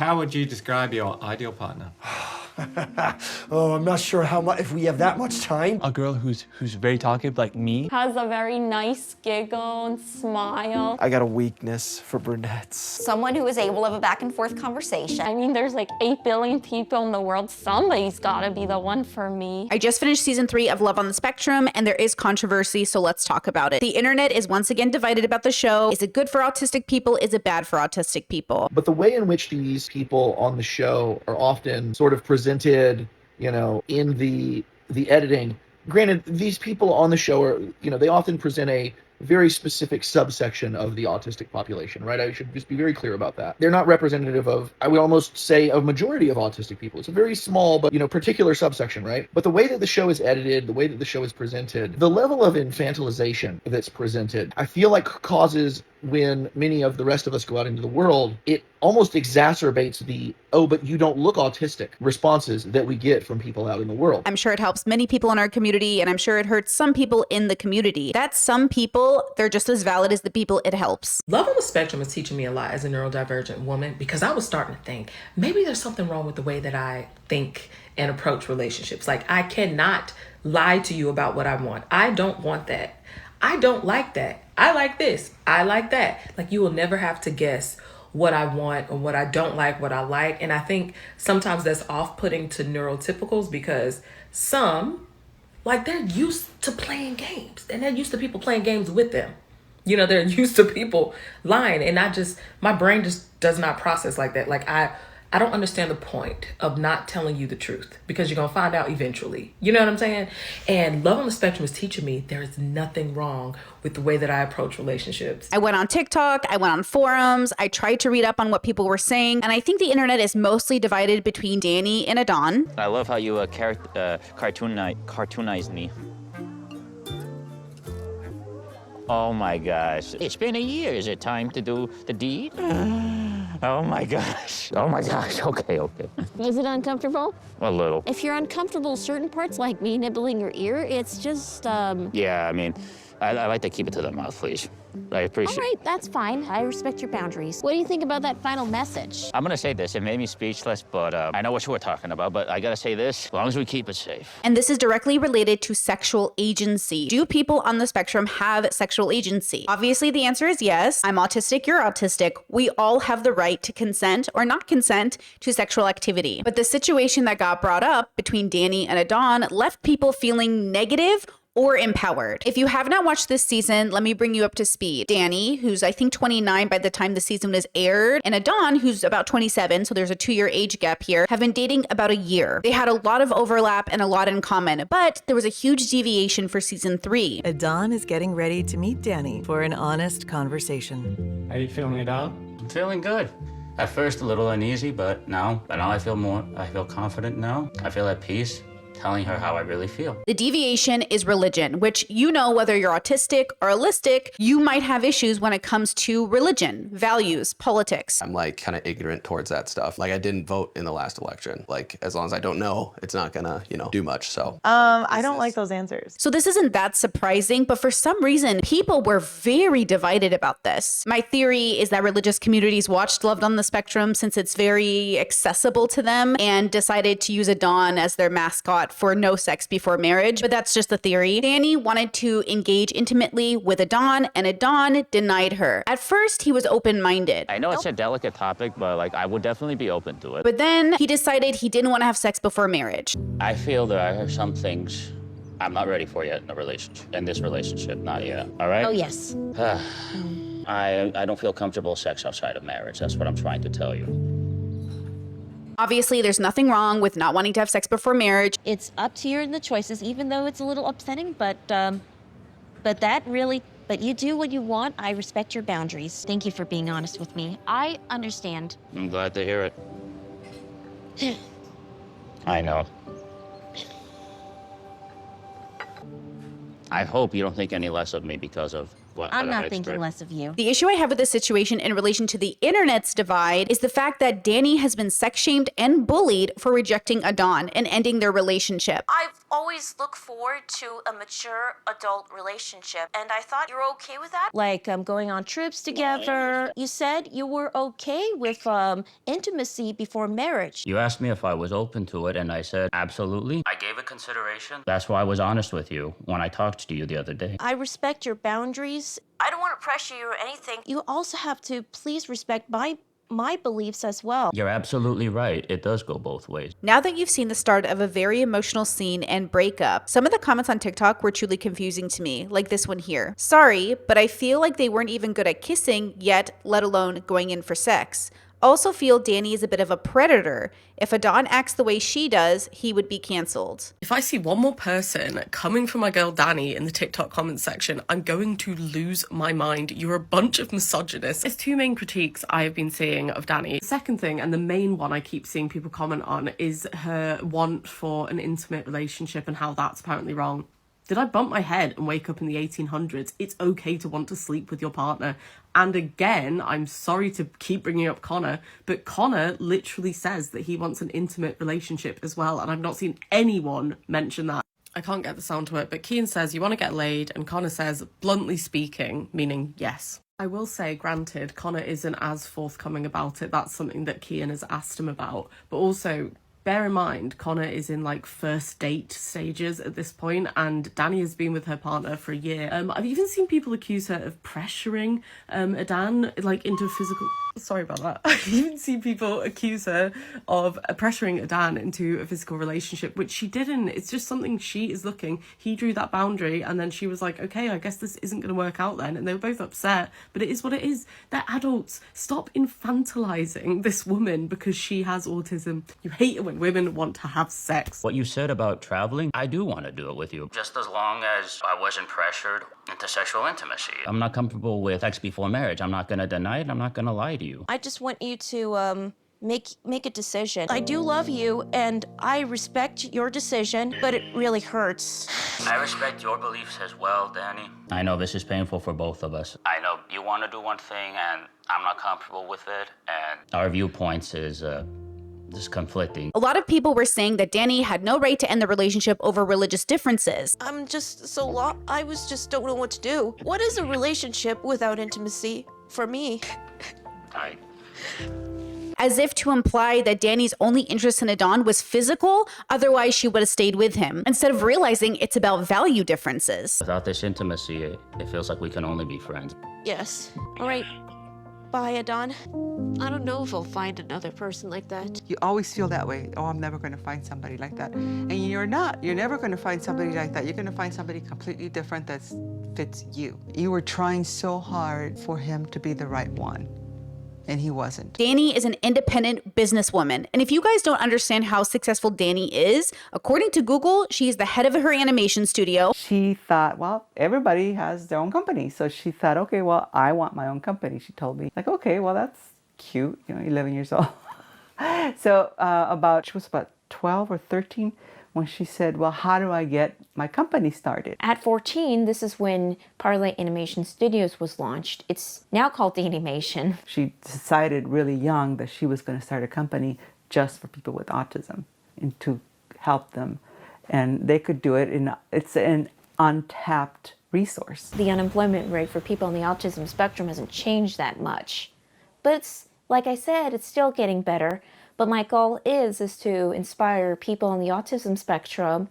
How would you describe your ideal partner? Oh, I'm not sure how much, if we have that much time. A girl who's very talkative like me. Has a very nice giggle and smile. I got a weakness for brunettes. Someone who is able to have a back and forth conversation. I mean, there's like 8 billion people in the world. Somebody's gotta be the one for me. I just finished season 3 of Love on the Spectrum, and there is controversy, so let's talk about it. The internet is once again divided about the show. Is it good for autistic people? Is it bad for autistic people? But the way in which these people on the show are often sort of presented, you know, in the editing. Granted, these people on the show are, you know, they often present a very specific subsection of the autistic population, right? I should just be very clear about that. They're not representative of, I would almost say, a majority of autistic people. It's a very small, but, you know, particular subsection, right? But the way that the show is edited, the way that the show is presented, the level of infantilization that's presented, I feel like causes, when many of the rest of us go out into the world, it almost exacerbates the, oh, but you don't look autistic responses that we get from people out in the world. I'm sure it helps many people in our community, and I'm sure it hurts some people in the community. That some people, they're just as valid as the people it helps. Love on the Spectrum is teaching me a lot as a neurodivergent woman, because I was starting to think, maybe there's something wrong with the way that I think and approach relationships. Like, I cannot lie to you about what I want. I don't want that. I don't like that. I like this. I like that. Like, you will never have to guess what I want or what I don't like, what I like. And I think sometimes that's off-putting to neurotypicals, because some, like, they're used to playing games, and they're used to people playing games with them. You know, they're used to people lying, and my brain just does not process like that. Like, I don't understand the point of not telling you the truth, because you're going to find out eventually. You know what I'm saying? And Love on the Spectrum is teaching me there is nothing wrong with the way that I approach relationships. I went on TikTok, I went on forums, I tried to read up on what people were saying, and I think the internet is mostly divided between Danny and Adan. I love how you cartoonize me. Oh my gosh. It's been a year. Is it time to do the deed? Oh my gosh. Oh my gosh. Okay. Is it uncomfortable? A little. If you're uncomfortable, certain parts like me nibbling your ear, it's just, Yeah, I mean, I like to keep it to the mouth, please. I appreciate it. All right, that's fine. I respect your boundaries. What do you think about that final message? I'm gonna say this. It made me speechless, but I know what you were talking about, but I gotta say this. As long as we keep it safe. And this is directly related to sexual agency. Do people on the spectrum have sexual agency? Obviously, the answer is yes. I'm autistic, you're autistic. We all have the right to consent or not consent to sexual activity. But the situation that got brought up between Danny and Adan left people feeling negative or empowered. If you have not watched this season, let me bring you up to speed. Danny, who's I think 29 by the time the season was aired, and Adan, who's about 27, so there's a 2-year age gap here, have been dating about a year. They had a lot of overlap and a lot in common, but there was a huge deviation for season 3. Adan is getting ready to meet Danny for an honest conversation. How are you feeling, Adan? I'm feeling good. At first, a little uneasy, but now I feel confident now. I feel at peace, telling her how I really feel. The deviation is religion, which, you know, whether you're autistic or allistic, you might have issues when it comes to religion, values, politics. I'm like kind of ignorant towards that stuff. Like, I didn't vote in the last election. Like, as long as I don't know, it's not gonna, you know, do much. So I don't like those answers. So this isn't that surprising, but for some reason, people were very divided about this. My theory is that religious communities watched Love on the Spectrum since it's very accessible to them and decided to use Adan as their mascot for no sex before marriage, but that's just a theory. Danny wanted to engage intimately with Adan, and Adan denied her. At first, he was open-minded. I know it's a delicate topic, but like I would definitely be open to it. But then he decided he didn't want to have sex before marriage. I feel there are some things I'm not ready for yet in this relationship, not yet. All right? Oh, yes. I don't feel comfortable sex outside of marriage. That's what I'm trying to tell you. Obviously, there's nothing wrong with not wanting to have sex before marriage. It's up to you and the choices, even though it's a little upsetting, but you do what you want. I respect your boundaries. Thank you for being honest with me. I understand. I'm glad to hear it. I know. I hope you don't think any less of me because of what I'm not thinking less of you. The issue I have with this situation in relation to the internet's divide is the fact that Danny has been sex shamed and bullied for rejecting Adan and ending their relationship. I've always look forward to a mature adult relationship, and I thought you were okay with that. Like going on trips together. You said you were okay with intimacy before marriage. You asked me if I was open to it, and I said absolutely. I gave it consideration. That's why I was honest with you when I talked to you the other day. I respect your boundaries. I don't want to pressure you or anything. You also have to please respect my beliefs as well. You're absolutely right. It does go both ways. Now that you've seen the start of a very emotional scene and breakup, some of the comments on TikTok were truly confusing to me, like this one here. Sorry, but I feel like they weren't even good at kissing yet, let alone going in for sex. Also feel Danny is a bit of a predator. If Adan acts the way she does, he would be cancelled. If I see one more person coming for my girl Danny in the TikTok comments section, I'm going to lose my mind. You're a bunch of misogynists. There's two main critiques I have been seeing of Danny. The second thing, and the main one I keep seeing people comment on, is her want for an intimate relationship and how that's apparently wrong. Did I bump my head and wake up in the 1800s? It's okay to want to sleep with your partner. And again, I'm sorry to keep bringing up Connor, but Connor literally says that he wants an intimate relationship as well, and I've not seen anyone mention that. I can't get the sound to it, but Kian says, you want to get laid, and Connor says, bluntly speaking, meaning yes. I will say, granted, Connor isn't as forthcoming about it. That's something that Kian has asked him about, but also bear in mind, Connor is in like first date stages at this point, and Danny has been with her partner for a year. I've even seen people accuse her of pressuring Adan like into physical. Sorry about that. I've even seen people accuse her of pressuring Adan into a physical relationship, which she didn't. It's just something she is looking. He drew that boundary, and then she was like, okay, I guess this isn't going to work out then. And they were both upset, but it is what it is. They're adults. Stop infantilizing this woman because she has autism. You hate it when women want to have sex. What you said about traveling, I do want to do it with you. Just as long as I wasn't pressured into sexual intimacy. I'm not comfortable with sex before marriage. I'm not going to deny it. I'm not going to lie to you. I just want you to make a decision. I do love you, and I respect your decision, but it really hurts. I respect your beliefs as well, Danny. I know this is painful for both of us. I know you want to do one thing, and I'm not comfortable with it, and our viewpoints is just conflicting. A lot of people were saying that Danny had no right to end the relationship over religious differences. I'm just so lost. I don't know what to do. What is a relationship without intimacy for me? As if to imply that Danny's only interest in Adan was physical, otherwise she would have stayed with him, instead of realizing it's about value differences. Without this intimacy, it feels like we can only be friends. Yes. All right. Bye, Adan. I don't know if I'll find another person like that. You always feel that way. Oh, I'm never going to find somebody like that. And you're not. You're never going to find somebody like that. You're going to find somebody completely different that fits you. You were trying so hard for him to be the right one, and he wasn't. Danny is an independent businesswoman. And if you guys don't understand how successful Danny is, according to Google, she is the head of her animation studio. She thought, well, everybody has their own company. So she thought, okay, well, I want my own company. She told me, like, okay, well, that's cute, 11 years old. So she was about 12 or 13 when she said, well, how do I get my company started? At 14, this is when Parlay Animation Studios was launched. It's now called The Animation. She decided really young that she was going to start a company just for people with autism and to help them. And they could do it. It's an untapped resource. The unemployment rate for people on the autism spectrum hasn't changed that much. But it's, like I said, it's still getting better. But my goal is to inspire people on the autism spectrum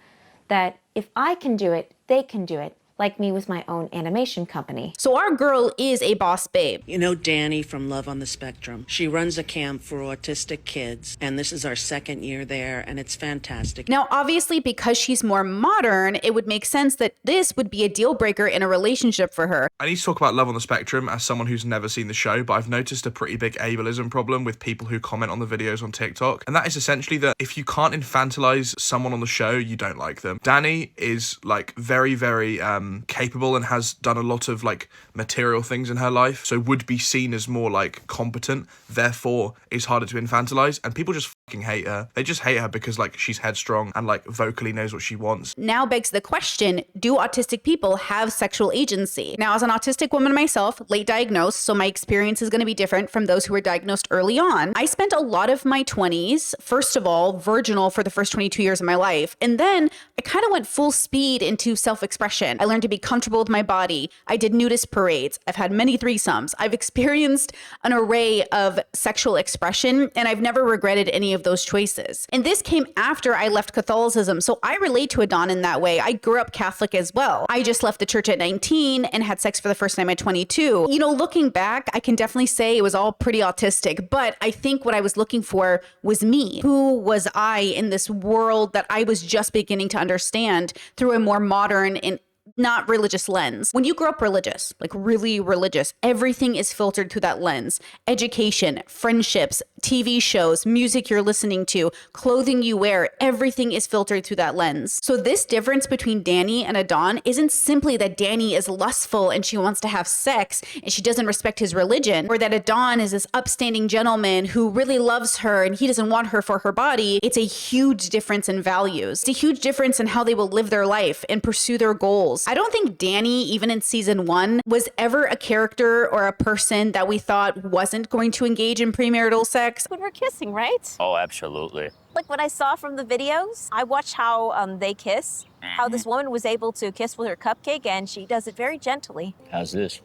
that if I can do it, they can do it. Like me with my own animation company. So our girl is a boss babe. You know Danny from Love on the Spectrum. She runs a camp for autistic kids, and this is our second year there, and it's fantastic. Now, obviously, because she's more modern, it would make sense that this would be a deal breaker in a relationship for her. I need to talk about Love on the Spectrum as someone who's never seen the show, but I've noticed a pretty big ableism problem with people who comment on the videos on TikTok, and that is essentially that if you can't infantilize someone on the show, you don't like them. Danny is like very, very capable and has done a lot of like material things in her life, so would be seen as more like competent, therefore is harder to infantilize, and people just fucking hate her. They just hate her because like she's headstrong and like vocally knows what she wants. Now begs the question, do autistic people have sexual agency? Now, as an autistic woman myself, late diagnosed, so my experience is going to be different from those who were diagnosed early on. I spent a lot of my 20s, first of all, virginal for the first 22 years of my life, and then I kind of went full speed into self-expression. I learned to be comfortable with my body. I did nudist parades. I've had many threesomes. I've experienced an array of sexual expression, and I've never regretted any of those choices. And this came after I left Catholicism, so I relate to Adan in that way. I grew up Catholic as well. I just left the church at 19 and had sex for the first time at 22. You know, looking back, I can definitely say it was all pretty autistic, but I think what I was looking for was me. Who was I in this world that I was just beginning to understand through a more modern and not religious lens. When you grow up religious, like really religious, everything is filtered through that lens. Education, friendships, TV shows, music you're listening to, clothing you wear, everything is filtered through that lens. So this difference between Danny and Adan isn't simply that Danny is lustful and she wants to have sex and she doesn't respect his religion, or that Adan is this upstanding gentleman who really loves her and he doesn't want her for her body. It's a huge difference in values. It's a huge difference in how they will live their life and pursue their goals. I don't think Danny, even in season 1, was ever a character or a person that we thought wasn't going to engage in premarital sex. When we're kissing, right? Oh, absolutely. Like what I saw from the videos, I watched how they kiss, how this woman was able to kiss with her cupcake, and she does it very gently. How's this?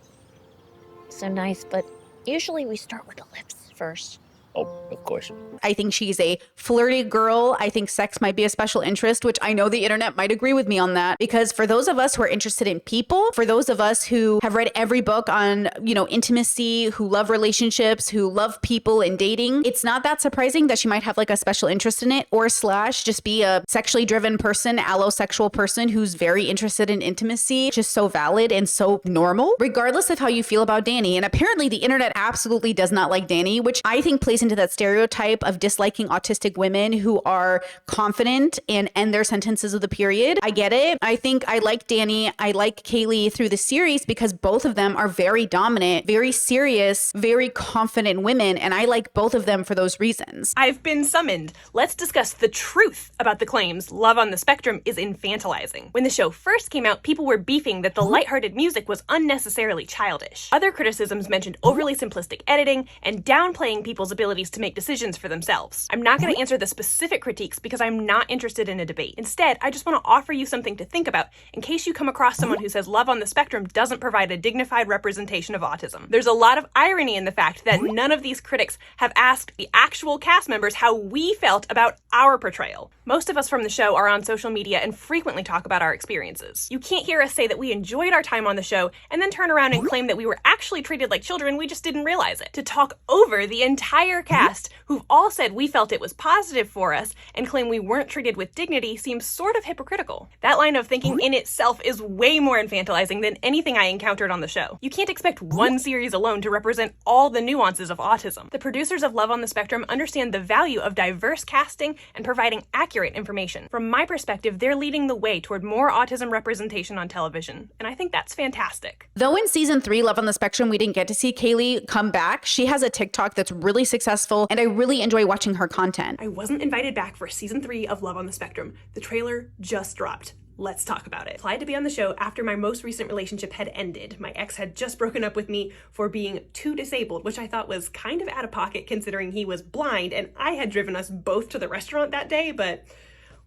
So nice, but usually we start with the lips first. Oh, of course. I think she's a flirty girl. I think sex might be a special interest, which I know the internet might agree with me on that. Because for those of us who are interested in people, for those of us who have read every book on, you know, intimacy, who love relationships, who love people and dating, it's not that surprising that she might have like a special interest in it, or slash just be a sexually driven person, allosexual person who's very interested in intimacy, just so valid and so normal, regardless of how you feel about Danny. And apparently the internet absolutely does not like Danny, which I think plays into that stereotype of disliking autistic women who are confident and end their sentences with a period. I get it. I think I like Danny. I like Kaylee through the series because both of them are very dominant, very serious, very confident women, and I like both of them for those reasons. I've been summoned. Let's discuss the truth about the claims Love on the Spectrum is infantilizing. When the show first came out, people were beefing that the lighthearted music was unnecessarily childish. Other criticisms mentioned overly simplistic editing and downplaying people's abilities to make decisions for themselves. I'm not going to answer the specific critiques because I'm not interested in a debate. Instead, I just want to offer you something to think about in case you come across someone who says Love on the Spectrum doesn't provide a dignified representation of autism. There's a lot of irony in the fact that none of these critics have asked the actual cast members how we felt about our portrayal. Most of us from the show are on social media and frequently talk about our experiences. You can't hear us say that we enjoyed our time on the show and then turn around and claim that we were actually treated like children, we just didn't realize it. To talk over the entire cast, who've all said we felt it was positive for us, and claim we weren't treated with dignity seems sort of hypocritical. That line of thinking in itself is way more infantilizing than anything I encountered on the show. You can't expect one series alone to represent all the nuances of autism. The producers of Love on the Spectrum understand the value of diverse casting and providing accurate information. From my perspective, they're leading the way toward more autism representation on television, and I think that's fantastic. Though in season 3, Love on the Spectrum, we didn't get to see Kaylee come back, she has a TikTok that's really successful, and I really enjoy watching her content. I wasn't invited back for season 3 of Love on the Spectrum. The trailer just dropped. Let's talk about it. I applied to be on the show after my most recent relationship had ended. My ex had just broken up with me for being too disabled, which I thought was kind of out of pocket considering he was blind and I had driven us both to the restaurant that day, but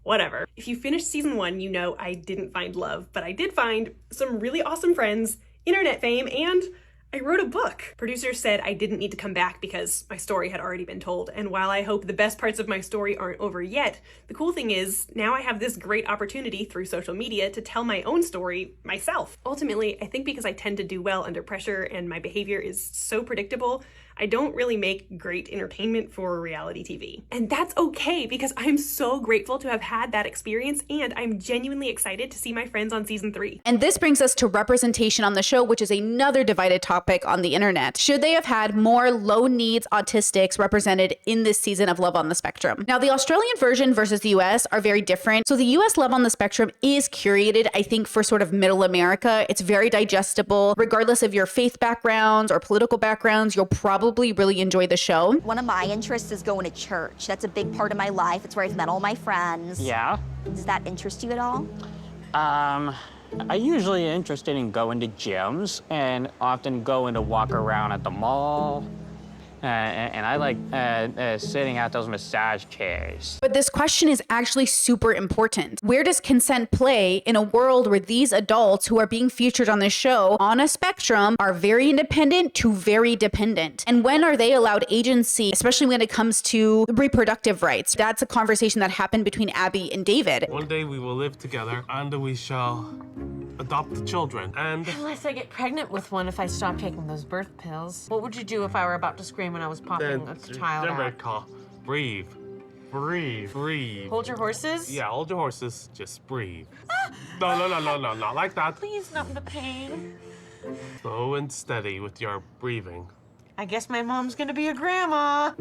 whatever. If you finished season 1, you know I didn't find love, but I did find some really awesome friends, internet fame, and I wrote a book. Producers said I didn't need to come back because my story had already been told, and while I hope the best parts of my story aren't over yet, the cool thing is now I have this great opportunity through social media to tell my own story myself. Ultimately, I think because I tend to do well under pressure and my behavior is so predictable, I don't really make great entertainment for reality TV. And that's okay, because I'm so grateful to have had that experience, and I'm genuinely excited to see my friends on season 3. And this brings us to representation on the show, which is another divided topic on the internet. Should they have had more low-needs autistics represented in this season of Love on the Spectrum? Now, the Australian version versus the US are very different. So the US Love on the Spectrum is curated, I think, for sort of middle America. It's very digestible. Regardless of your faith backgrounds or political backgrounds, you'll probably really enjoy the show. One of my interests is going to church. That's a big part of my life. It's where I've met all my friends. Yeah. Does that interest you at all? I usually interested in going to gyms and often going to walk around at the mall. And I like sitting at those massage chairs. But this question is actually super important. Where does consent play in a world where these adults who are being featured on this show on a spectrum are very independent to very dependent? And when are they allowed agency, especially when it comes to reproductive rights? That's a conversation that happened between Abby and David. One day we will live together and we shall adopt the children. And unless I get pregnant with one if I stop taking those birth pills. What would you do if I were about to scream when I was popping a child out? Breathe. Breathe. Breathe. Hold your horses? Yeah, hold your horses. Just breathe. No, not like that. Please, not the pain. Slow and steady with your breathing. I guess my mom's gonna be a grandma.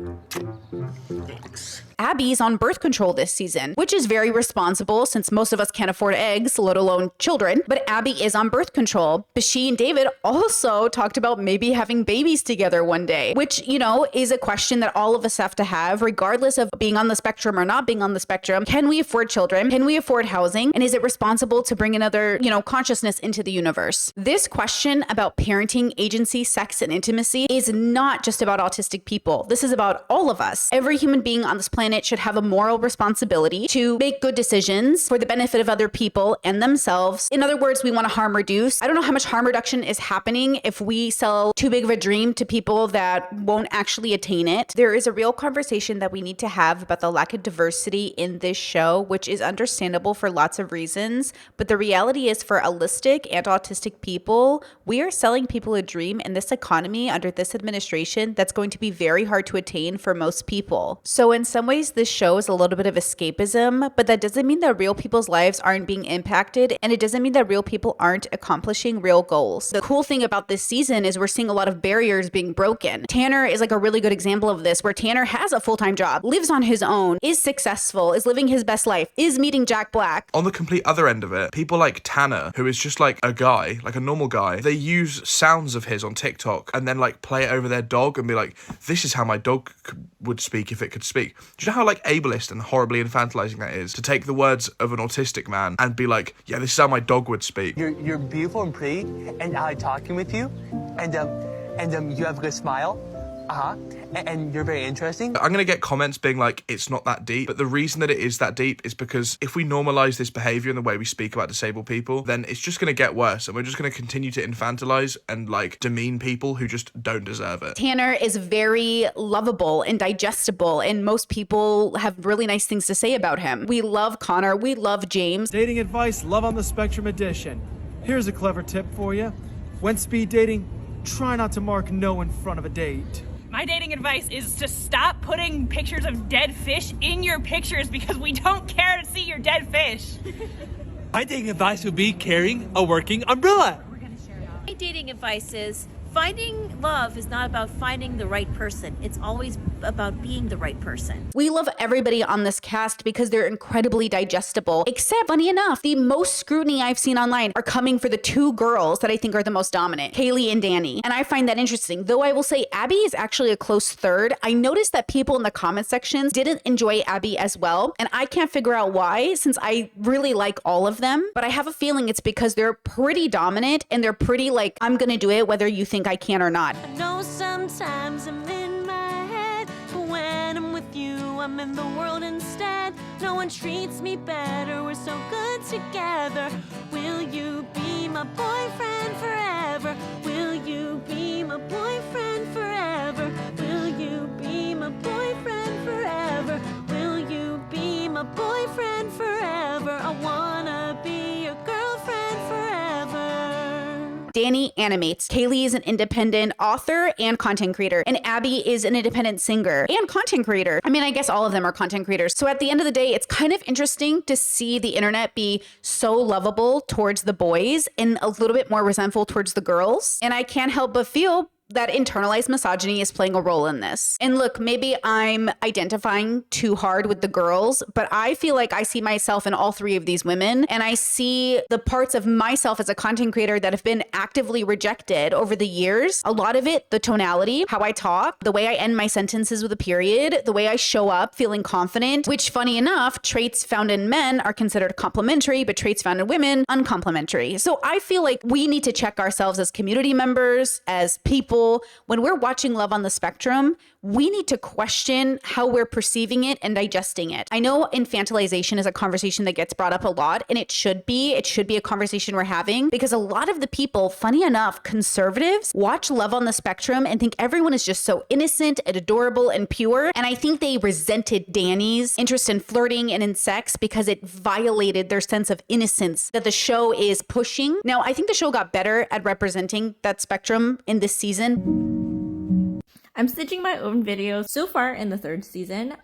Abby's on birth control this season, which is very responsible since most of us can't afford eggs, let alone children. But Abby is on birth control. But she and David also talked about maybe having babies together one day, which, you know, is a question that all of us have to have, regardless of being on the spectrum or not being on the spectrum. Can we afford children? Can we afford housing? And is it responsible to bring another, consciousness into the universe? This question about parenting, agency, sex, and intimacy is not just about autistic people. This is about all of us. Every human being on this planet should have a moral responsibility to make good decisions for the benefit of other people and themselves. In other words, we want to harm reduce. I don't know how much harm reduction is happening if we sell too big of a dream to people that won't actually attain it. There is a real conversation that we need to have about the lack of diversity in this show, which is understandable for lots of reasons. But the reality is, for allistic and autistic people, we are selling people a dream in this economy under this administration that's going to be very hard to attain for most people. So in some ways, this show is a little bit of escapism, but that doesn't mean that real people's lives aren't being impacted, and it doesn't mean that real people aren't accomplishing real goals. The cool thing about this season is we're seeing a lot of barriers being broken. Tanner is like a really good example of this, where Tanner has a full-time job, lives on his own, is successful, is living his best life, is meeting Jack Black. On the complete other end of it, people like Tanner, who is just like a guy, like a normal guy, they use sounds of his on TikTok and then like play it over their dog and be like, this is how my dog would speak if it could speak. Do you know how like ableist and horribly infantilizing that is? To take the words of an autistic man and be like, yeah, this is how my dog would speak. You're beautiful and pretty, and I like talking with you, and you have a good smile. And you're very interesting. I'm gonna get comments being like, it's not that deep, but the reason that it is that deep is because if we normalize this behavior and the way we speak about disabled people, then it's just gonna get worse, and we're just gonna continue to infantilize and like demean people who just don't deserve it. Tanner is very lovable and digestible, and most people have really nice things to say about him. We love Connor, we love James. Dating advice, Love on the Spectrum edition. Here's a clever tip for you. When speed dating, try not to mark no in front of a date. My dating advice is to stop putting pictures of dead fish in your pictures because we don't care to see your dead fish. My dating advice would be carrying a working umbrella. My dating advice is finding love is not about finding the right person. It's always about being the right person. We love everybody on this cast because they're incredibly digestible, except, funny enough, the most scrutiny I've seen online are coming for the two girls that I think are the most dominant, Kaylee and Danny. And I find that interesting. Though I will say Abby is actually a close third. I noticed that people in the comment sections didn't enjoy Abby as well. And I can't figure out why, since I really like all of them. But I have a feeling it's because they're pretty dominant and they're pretty like, I'm gonna do it whether you think I can or not. I know sometimes I'm in my head, but when I'm with you, I'm in the world instead. No one treats me better, we're so good together. Will you be my boyfriend forever? Will you be my boyfriend forever? Will you be my boyfriend forever? Will you be my boyfriend forever? I wanna be your girlfriend forever. Danny animates. Kaylee is an independent author and content creator. And Abby is an independent singer and content creator. I mean, I guess all of them are content creators. So at the end of the day, it's kind of interesting to see the internet be so lovable towards the boys and a little bit more resentful towards the girls. And I can't help but feel that internalized misogyny is playing a role in this. And look, maybe I'm identifying too hard with the girls, but I feel like I see myself in all three of these women. And I see the parts of myself as a content creator that have been actively rejected over the years. A lot of it, the tonality, how I talk, the way I end my sentences with a period, the way I show up feeling confident, which funny enough, traits found in men are considered complimentary, but traits found in women, uncomplimentary. So I feel like we need to check ourselves as community members, as people. When we're watching Love on the Spectrum, we need to question how we're perceiving it and digesting it. I know infantilization is a conversation that gets brought up a lot, and it should be a conversation we're having, because a lot of the people, funny enough, conservatives, watch Love on the Spectrum and think everyone is just so innocent and adorable and pure. And I think they resented Danny's interest in flirting and in sex because it violated their sense of innocence that the show is pushing. Now, I think the show got better at representing that spectrum in this season. I'm stitching my own videos so far in the third season.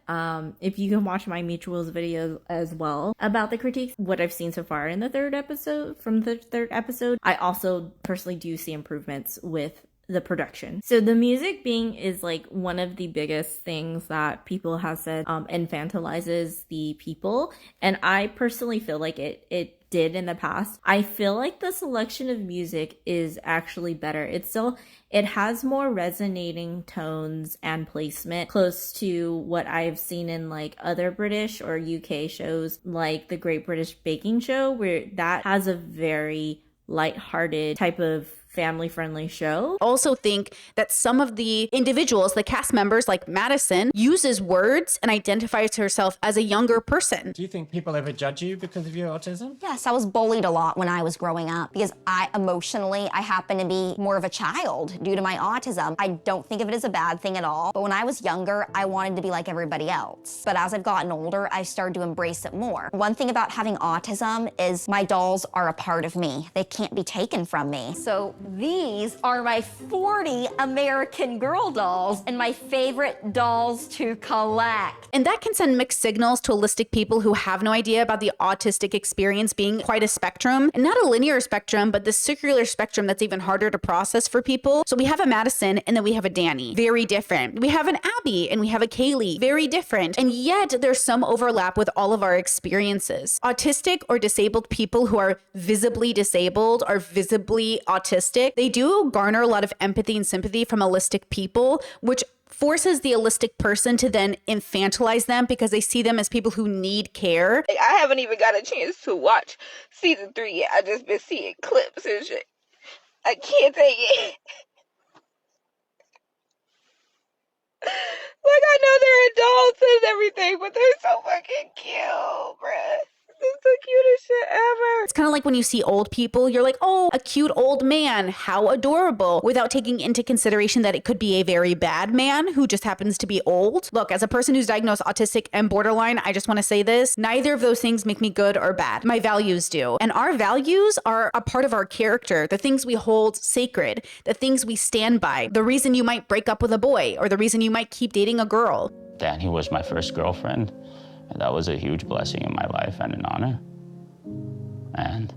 If you can watch my mutuals video as well about the critiques, what I've seen so far in the third episode, I also personally do see improvements with the production. So the music being is like one of the biggest things that people have said infantilizes the people, and I personally feel like it did in the past. I feel like the selection of music is actually better. It has more resonating tones and placement close to what I've seen in like other British or UK shows like the Great British Baking Show, where that has a very lighthearted type of family-friendly show. Also think that some of the individuals, the cast members like Madison, uses words and identifies herself as a younger person. Do you think people ever judge you because of your autism? Yes, I was bullied a lot when I was growing up because I happen to be more of a child due to my autism. I don't think of it as a bad thing at all. But when I was younger, I wanted to be like everybody else. But as I've gotten older, I started to embrace it more. One thing about having autism is my dolls are a part of me. They can't be taken from me. So these are my 40 American Girl dolls and my favorite dolls to collect. And that can send mixed signals to autistic people who have no idea about the autistic experience being quite a spectrum, and not a linear spectrum, but the circular spectrum that's even harder to process for people. So we have a Madison and then we have a Danny, very different. We have an Abby and we have a Kaylee, very different. And yet there's some overlap with all of our experiences. Autistic or disabled people who are visibly disabled are visibly autistic. They do garner a lot of empathy and sympathy from autistic people, which forces the autistic person to then infantilize them because they see them as people who need care. Like, I haven't even got a chance to watch season 3 yet. I just been seeing clips and shit. I can't take it. Like, I know they're adults and everything, but they're so fucking cute, bruh. It's the cutest shit ever. It's kind of like when you see old people, you're like, oh, a cute old man, how adorable, without taking into consideration that it could be a very bad man who just happens to be old. Look, as a person who's diagnosed autistic and borderline, I just want to say this, neither of those things make me good or bad. My values do. And our values are a part of our character, the things we hold sacred, the things we stand by, the reason you might break up with a boy or the reason you might keep dating a girl. Danny was my first girlfriend. And that was a huge blessing in my life and an honor. And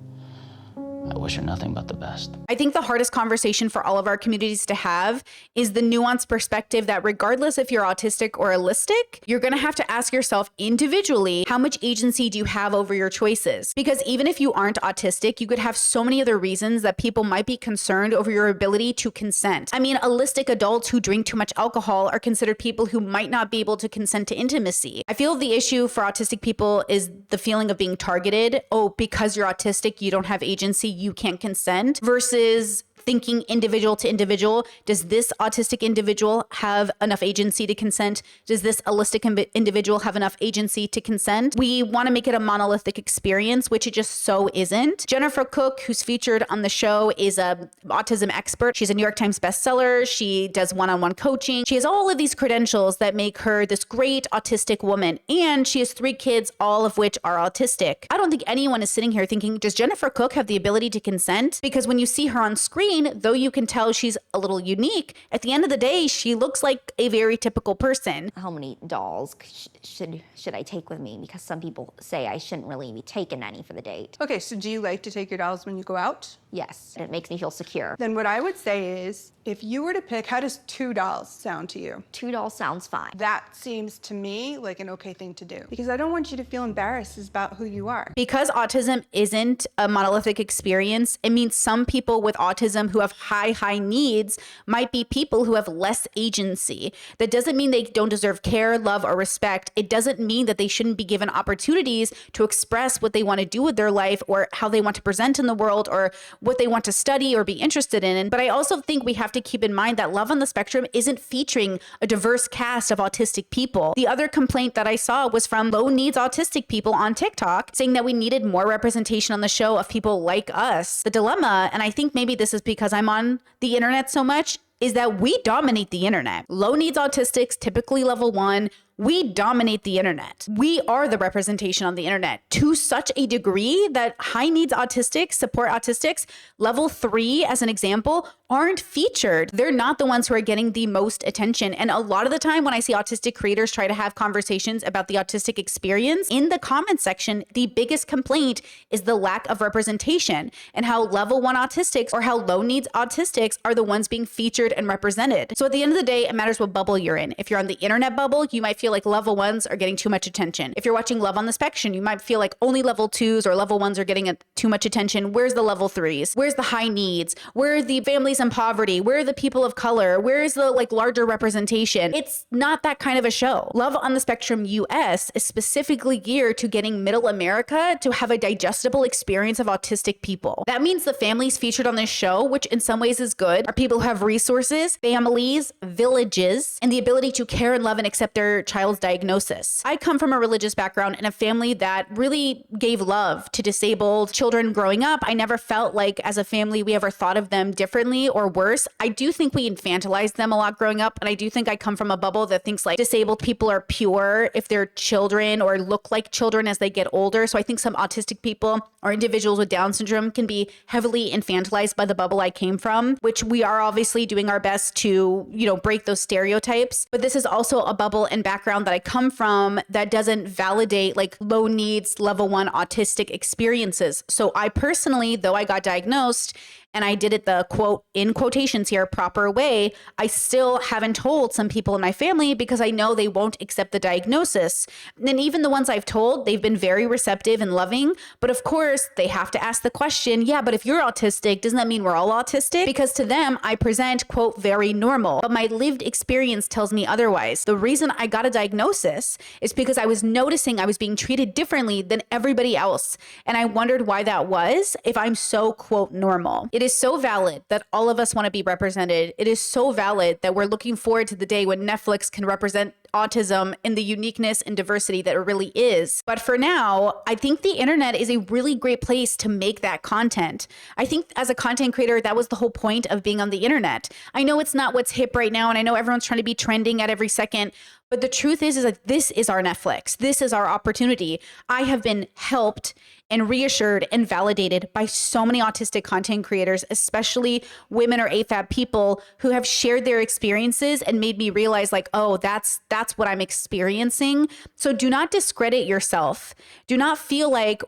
I wish her nothing but the best. I think the hardest conversation for all of our communities to have is the nuanced perspective that regardless if you're autistic or allistic, you're going to have to ask yourself individually, how much agency do you have over your choices? Because even if you aren't autistic, you could have so many other reasons that people might be concerned over your ability to consent. I mean, allistic adults who drink too much alcohol are considered people who might not be able to consent to intimacy. I feel the issue for autistic people is the feeling of being targeted. Oh, because you're autistic, you don't have agency, you can't consent, versus thinking individual to individual. Does this autistic individual have enough agency to consent? Does this allistic individual have enough agency to consent? We want to make it a monolithic experience, which it just so isn't. Jennifer Cook, who's featured on the show, is an autism expert. She's a New York Times bestseller. She does one-on-one coaching. She has all of these credentials that make her this great autistic woman. And she has 3 kids, all of which are autistic. I don't think anyone is sitting here thinking, does Jennifer Cook have the ability to consent? Because when you see her on screen, screen, though you can tell she's a little unique, at the end of the day, she looks like a very typical person. How many dolls should I take with me? Because some people say I shouldn't really be taking any for the date. Okay, so do you like to take your dolls when you go out? Yes, it makes me feel secure. Then what I would say is, if you were to pick, how does 2 dolls sound to you? 2 dolls sounds fine. That seems to me like an okay thing to do, because I don't want you to feel embarrassed about who you are. Because autism isn't a monolithic experience, it means some people with autism who have high needs might be people who have less agency. That doesn't mean they don't deserve care, love, or respect. It doesn't mean that they shouldn't be given opportunities to express what they want to do with their life or how they want to present in the world or what they want to study or be interested in. But I also think we have to keep in mind that Love on the Spectrum isn't featuring a diverse cast of autistic people. The other complaint that I saw was from low needs autistic people on TikTok saying that we needed more representation on the show of people like us. The dilemma, and I think maybe this is because I'm on the internet so much, is that we dominate the internet. Low needs autistics, typically level 1, we dominate the internet. We are the representation on the internet to such a degree that high needs autistics, support autistics, level 3 as an example, aren't featured. They're not the ones who are getting the most attention. And a lot of the time when I see autistic creators try to have conversations about the autistic experience, in the comment section, the biggest complaint is the lack of representation and how level 1 autistics or how low needs autistics are the ones being featured and represented. So at the end of the day, it matters what bubble you're in. If you're on the internet bubble, you might feel like level 1s are getting too much attention. If you're watching Love on the Spectrum, you might feel like only level 2s or level 1s are getting too much attention. Where's the level 3s? Where's the high needs? Where are the families in poverty? Where are the people of color? Where is the larger representation? It's not that kind of a show. Love on the Spectrum US is specifically geared to getting middle America to have a digestible experience of autistic people. That means the families featured on this show, which in some ways is good, are people who have resources, families, villages, and the ability to care and love and accept their child's diagnosis. I come from a religious background and a family that really gave love to disabled children growing up. I never felt like as a family we ever thought of them differently or worse. I do think we infantilized them a lot growing up, and I do think I come from a bubble that thinks like disabled people are pure if they're children or look like children as they get older. So I think some autistic people or individuals with Down syndrome can be heavily infantilized by the bubble I came from, which we are obviously doing our best to, break those stereotypes. But this is also a bubble and background that I come from that doesn't validate like low needs, level 1 autistic experiences. So I personally, though I got diagnosed and I did it the quote in quotations here proper way, I still haven't told some people in my family because I know they won't accept the diagnosis. And even the ones I've told, they've been very receptive and loving. But of course, they have to ask the question, yeah, but if you're autistic, doesn't that mean we're all autistic? Because to them, I present, quote, very normal. But my lived experience tells me otherwise. The reason I got a diagnosis is because I was noticing I was being treated differently than everybody else. And I wondered why that was if I'm so, quote, normal. It is so valid that all of us want to be represented. It is so valid that we're looking forward to the day when Netflix can represent autism in the uniqueness and diversity that it really is. But for now, I think the internet is a really great place to make that content. I think as a content creator, that was the whole point of being on the internet. I know it's not what's hip right now, and I know everyone's trying to be trending at every second, but the truth is that this is our Netflix. This is our opportunity. I have been helped and reassured and validated by so many autistic content creators, especially women or AFAB people who have shared their experiences and made me realize like, oh, that's what I'm experiencing. So do not discredit yourself. Do not feel like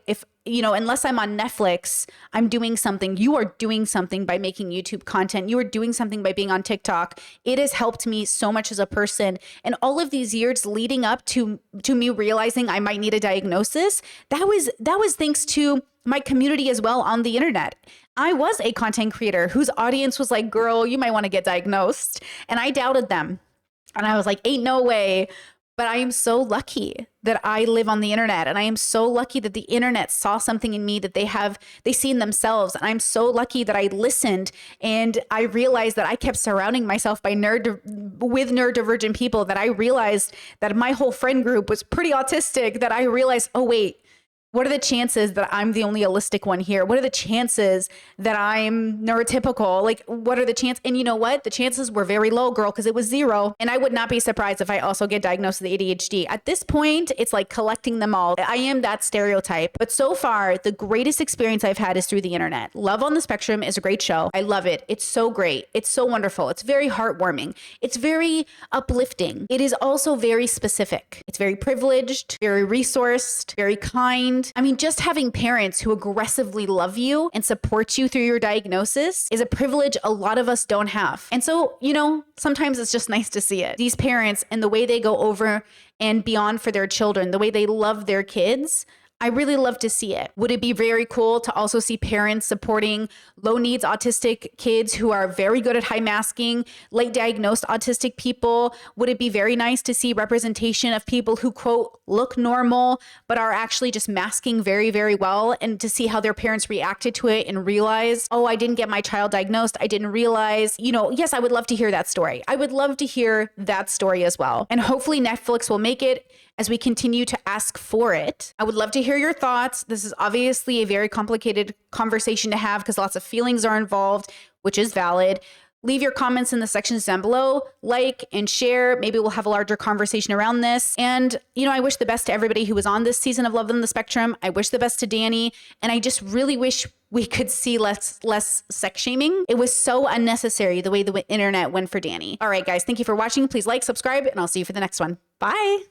unless I'm on Netflix, I'm doing something. You are doing something by making YouTube content. You are doing something by being on TikTok. It has helped me so much as a person. And all of these years leading up to me realizing I might need a diagnosis, that was thanks to my community as well on the internet. I was a content creator whose audience was like, girl, you might want to get diagnosed. And I doubted them. And I was like, ain't no way. But I am so lucky that I live on the internet, and I am so lucky that the internet saw something in me that they see in themselves. And I'm so lucky that I listened and I realized that I kept surrounding myself with neurodivergent people, that I realized that my whole friend group was pretty autistic, that I realized, oh wait, What are the chances that I'm the only allistic one here? What are the chances that I'm neurotypical? Like, what are the chances? And you know what? The chances were very low, girl, because it was 0. And I would not be surprised if I also get diagnosed with ADHD. At this point, it's like collecting them all. I am that stereotype. But so far, the greatest experience I've had is through the internet. Love on the Spectrum is a great show. I love it. It's so great. It's so wonderful. It's very heartwarming. It's very uplifting. It is also very specific. It's very privileged, very resourced, very kind. I mean, just having parents who aggressively love you and support you through your diagnosis is a privilege a lot of us don't have. And so, you know, sometimes it's just nice to see it. These parents and the way they go over and beyond for their children, the way they love their kids, I really love to see it. Would it be very cool to also see parents supporting low needs autistic kids who are very good at high masking, late diagnosed autistic people? Would it be very nice to see representation of people who, quote, look normal, but are actually just masking very, very well, and to see how their parents reacted to it and realize, oh, I didn't get my child diagnosed. I didn't realize, you know, yes, I would love to hear that story. I would love to hear that story as well. And hopefully Netflix will make it as we continue to ask for it. I would love to hear your thoughts. This is obviously a very complicated conversation to have because lots of feelings are involved, which is valid. Leave your comments in the sections down below, like and share. Maybe we'll have a larger conversation around this. And, you know, I wish the best to everybody who was on this season of Love on the Spectrum. I wish the best to Danny. And I just really wish we could see less sex shaming. It was so unnecessary the way the internet went for Danny. All right, guys, thank you for watching. Please like, subscribe, and I'll see you for the next one. Bye.